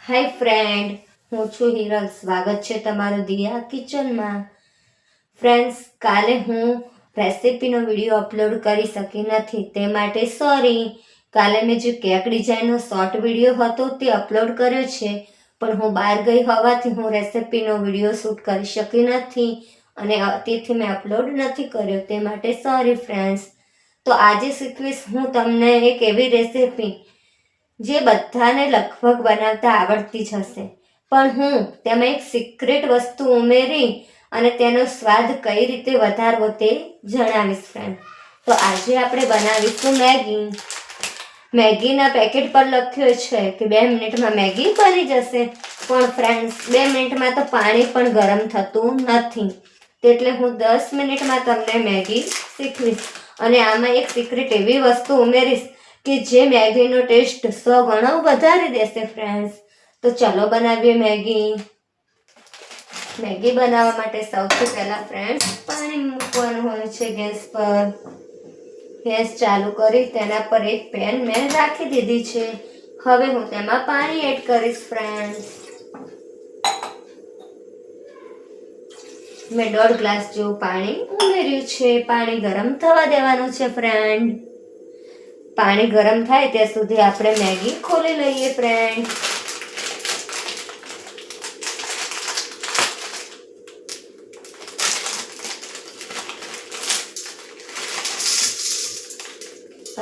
હાય friend, હું છું હિરલ. સ્વાગત છે તમારું દિયા કિચનમાં. ફ્રેન્ડ્સ, કાલે હું રેસિપીનો વિડીયો અપલોડ કરી શકી નથી, તે માટે સોરી. કાલે મેં જે કેક ડિઝાઇનનો શોર્ટ વિડીયો હતો તે અપલોડ કર્યો છે, પણ હું બહાર ગઈ હોવાથી હું રેસિપીનો વિડીયો શૂટ કરી શકી નથી અને તેથી મેં અપલોડ નથી કર્યો, તે માટે સોરી ફ્રેન્ડ્સ. તો આજે શીખવીશ હું તમને એક એવી રેસિપી જે બધાને લગભગ બનાવતા આવડતી જ હશે, પણ હું તેમાં એક સિક્રેટ વસ્તુ ઉમેરી અને તેનો સ્વાદ કઈ રીતે વધારવો તે જણાવીશ ફ્રેન્ડ. તો આજે આપણે બનાવીશું મેગી. મેગીના પેકેટ પર લખ્યું છે કે 2 મિનિટમાં મેગી બની જશે, પણ ફ્રેન્ડ્સ 2 મિનિટમાં તો પાણી પણ ગરમ થતું નથી, એટલે હું 10 મિનિટમાં તમને મેગી શીખવીશ અને આમાં એક સિક્રેટ એવી વસ્તુ ઉમેરીશ કે જે મેગીનો ટેસ્ટ 100 ગણો વધારી દેશે ફ્રેન્ડ્સ. તો ચલો બનાવીએ મેગી. મેગી બનાવવા માટે સૌથી પહેલા ફ્રેન્ડ્સ પાણી મૂકવાનું હોય છે ગેસ પર. ગેસ ચાલુ કરી તેના પર એક પેન મેં રાખી દીધી છે. હવે હું તેમાં પાણી એડ કરીશ ફ્રેન્ડ્સ. મેં 1.5 ગ્લાસ જેવું પાણી ઉમેર્યું છે. પાણી ગરમ થવા દેવાનું છે ફ્રેન્ડ. પાણી ગરમ થાય ત્યાં સુધી આપણે મેગી ખોલી લઈએ ફ્રેન્ડ.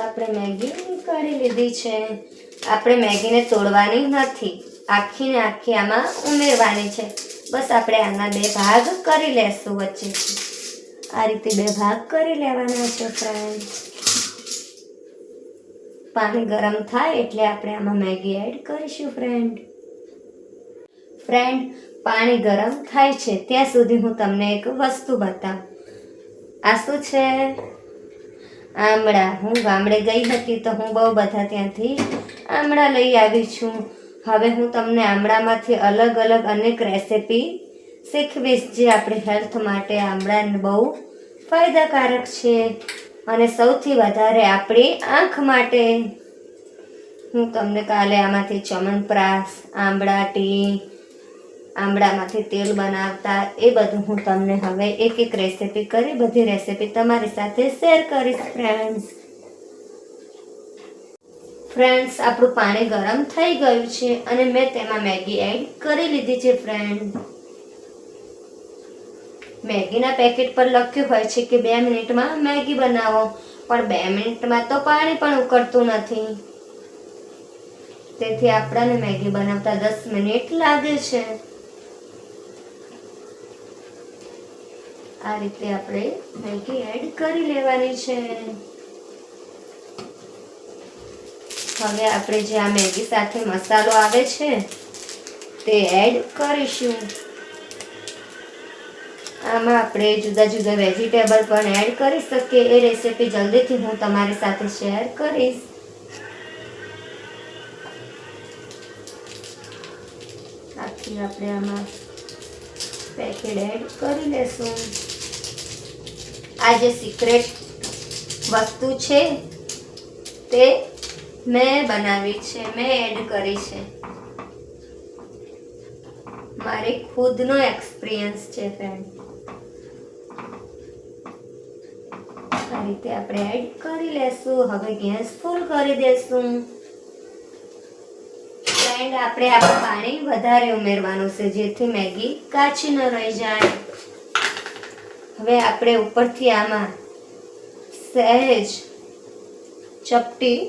આપણે મેગી કાઢી લીધી છે. આપણે મેગીને તોડવાની નથી, આખી ને આખી આમાં ઉમેરવાની છે. બસ આપણે આના 2 ભાગ કરી લેશું વચ્ચેથી. આ રીતે 2 ભાગ કરી લેવાના છે ફ્રેન્ડ. પાણી ગરમ થાય એટલે આપણે આમાં મેગી એડ કરીશું ફ્રેન્ડ. પાણી ગરમ થાય છે ત્યાં સુધી હું તમને એક વસ્તુ બતાવું. આ શું છે? આમળા. હું ગામડે ગઈ હતી તો હું બહુ બધા ત્યાંથી આમળા લઈ આવી છું. હવે હું તમને આમળામાંથી અલગ અલગ અનેક રેસિપી શીખવીશ જે આપણી હેલ્થ માટે આમળાને બહુ ફાયદાકારક છે અને સૌથી વધારે આપણી આંખ માટે. હું તમને કાલે આમાંથી ચ્યવનપ્રાશ, આમળા ટી, આમળામાંથી તેલ બનાવતા એ બધું હું તમને હવે એક એક રેસિપી કરી બધી રેસિપી તમારી સાથે શેર કરીશ ફ્રેન્ડ્સ. આપણું પાણી ગરમ થઈ ગયું છે અને મેં તેમાં મેગી એડ કરી લીધી છે ફ્રેન્ડ. મેગીના પેકેટ પર લખ્યું હોય છે કે 2 મિનિટમાં મેગી બનાવો, પણ 2 મિનિટમાં તો પાણી પણ ઉકળતું નથી, તેથી આપણને મેગી બનાવતા 10 મિનિટ લાગે છે. આ રીતે આપણે મેગી એડ કરી લેવાની છે. હવે આપણે જે આ મેગી સાથે મસાલો આવે છે તે એડ કરીશું. આમાં આપણે જુદા જુદા વેજીટેબલ પણ એડ કરી શકીએ. એ રેસીપી જલ્દીથી હું તમારી સાથે શેર કરીશ. આખી આપણે આમાં પેકેટ એડ કરી લેશું. આ જે સિક્રેટ વસ્તુ છે તે મેં બનાવી છે, મેં એડ કરી છે. મારી ખુદનો એક્સપિરિયન્સ છે ફ્રેન્ડ. આ રીતે આપણે એડ કરી લેશું. હવે ગેસ ફૂલ કરી દેશું. ફ્રેન્ડ, આપણે આપણું પાણી વધારે ઉમેરવાનું છે જેથી મેગી કાચી ન રહી જાય. હવે આપણે ઉપરથી આમાં સહેજ ચપટી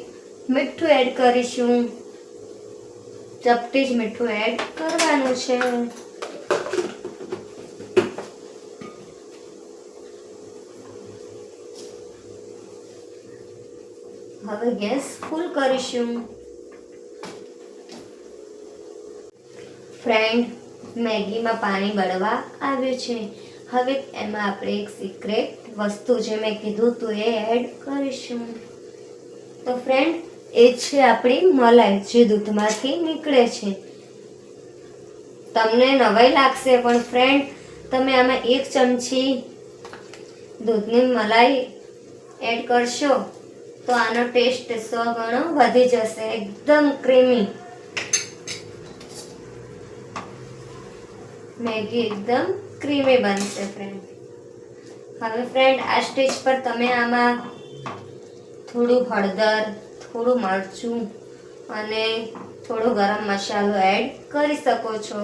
મીઠું એડ કરીશું. ચપટી જ મીઠું એડ કરવાનું છે. હવે ગેસ ફૂલ કરીશું. ફ્રેન્ડ, મેગીમાં પાણી બળવા આવ્યું છે. હવે એમાં આપણે એક સિક્રેટ વસ્તુ જે મેં કીધું હતું એ એડ કરીશું. તો ફ્રેન્ડ, એ છે આપણી મલાઈ જે દૂધમાંથી નીકળે છે. તમને નવાઈ લાગશે પણ ફ્રેન્ડ, તમે આમાં 1 ચમચી દૂધની મલાઈ એડ કરશો તો આનો ટેસ્ટ 100 ગણો વધી જશે. એકદમ ક્રીમી. મેગી એકદમ ક્રીમી બનશે ફ્રેન્ડ. હવે ફ્રેન્ડ આ સ્ટેજ પર તમે આમાં થોડું હળદર, થોડું મરચું અને થોડો ગરમ મસાલો એડ કરી શકો છો.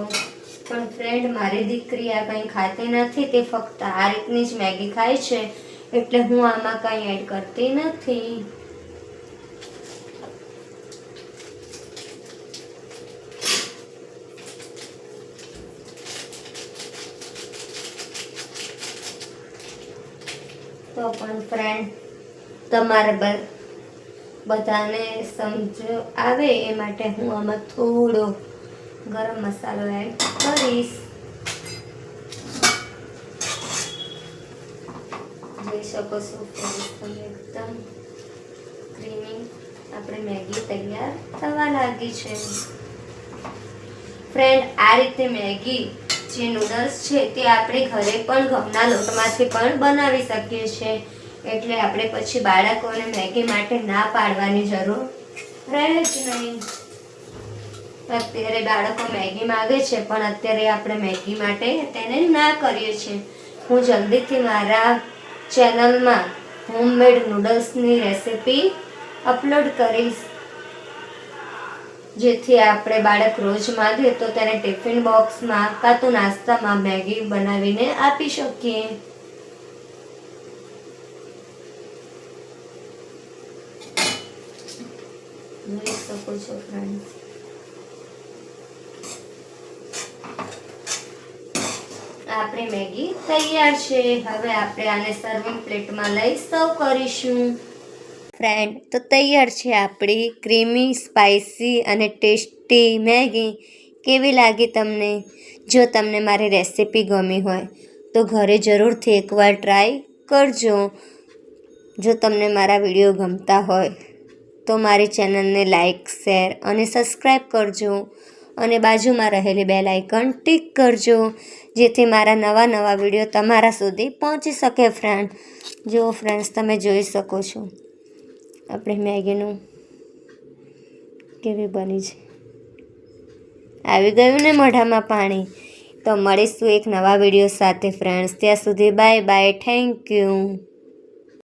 પણ ફ્રેન્ડ મારી દીકરી આ કંઈ ખાતી નથી, તે ફક્ત આ રીતની જ મેગી ખાય છે, એટલે હું આમાં કંઈ એડ કરતી નથી. તો પણ ફ્રેન્ડ તમારે બધાને સમજ આવે એ માટે હું આમાં થોડો ગરમ મસાલો એડ કરીશ. જોઈ શકો છો ફ્રેન્ડ તમે એકદમ ક્રીમી આપણે મેગી તૈયાર થવા લાગી છે. ફ્રેન્ડ આ રીતે મેગી જે નૂડલ્સ છે તે આપણે ઘરે પણ ઘઉંના લોટમાંથી પણ બનાવી શકીએ છીએ, એટલે આપણે પછી બાળકોને મેગી માટે ના પાડવાની જરૂર રહે જ નહીં. અત્યારે બાળકો મેગી માંગે છે, પણ અત્યારે આપણે મેગી માટે તેને ના કરીએ છીએ. હું જલ્દીથી મારા ચેનલમાં હોમમેડ નૂડલ્સની રેસિપી અપલોડ કરીશ, જેથી આપણે બાળક રોજ માંગે તો તેને ટિફિન બોક્સમાં કાં તો નાસ્તામાં મેગી બનાવીને આપી શકીએ. જોઈ શકો છો ફ્રેન્ડ, આપણી મેગી તૈયાર છે. હવે આપણે આને સર્વિંગ પ્લેટમાં લઈ સર્વ કરીશું. ફ્રેન્ડ તો તૈયાર છે આપણી ક્રીમી, સ્પાઇસી અને ટેસ્ટી મેગી. કેવી લાગી તમને? જો તમને મારી રેસિપી ગમી હોય તો ઘરે જરૂરથી એકવાર ટ્રાય કરજો. જો તમને મારા વિડીયો ગમતા હોય તો મારી ચેનલને લાઈક, શેર અને સબસ્ક્રાઈબ કરજો, અને બાજુમાં રહેલી બેલ આઇકન ટિક કરજો, જેથી મારા નવા વિડીયો તમારા સુધી પહોંચી શકે. ફ્રેન્ડ જો ફ્રેન્ડ્સ તમે જોઈ શકો છો આપણી મેગીનું કેવી બની છે. આવી ગયું ને મોઢામાં પાણી. તો મળીશું એક નવા વિડીયો સાથે ફ્રેન્ડ્સ. ત્યાં સુધી બાય બાય. Thank you.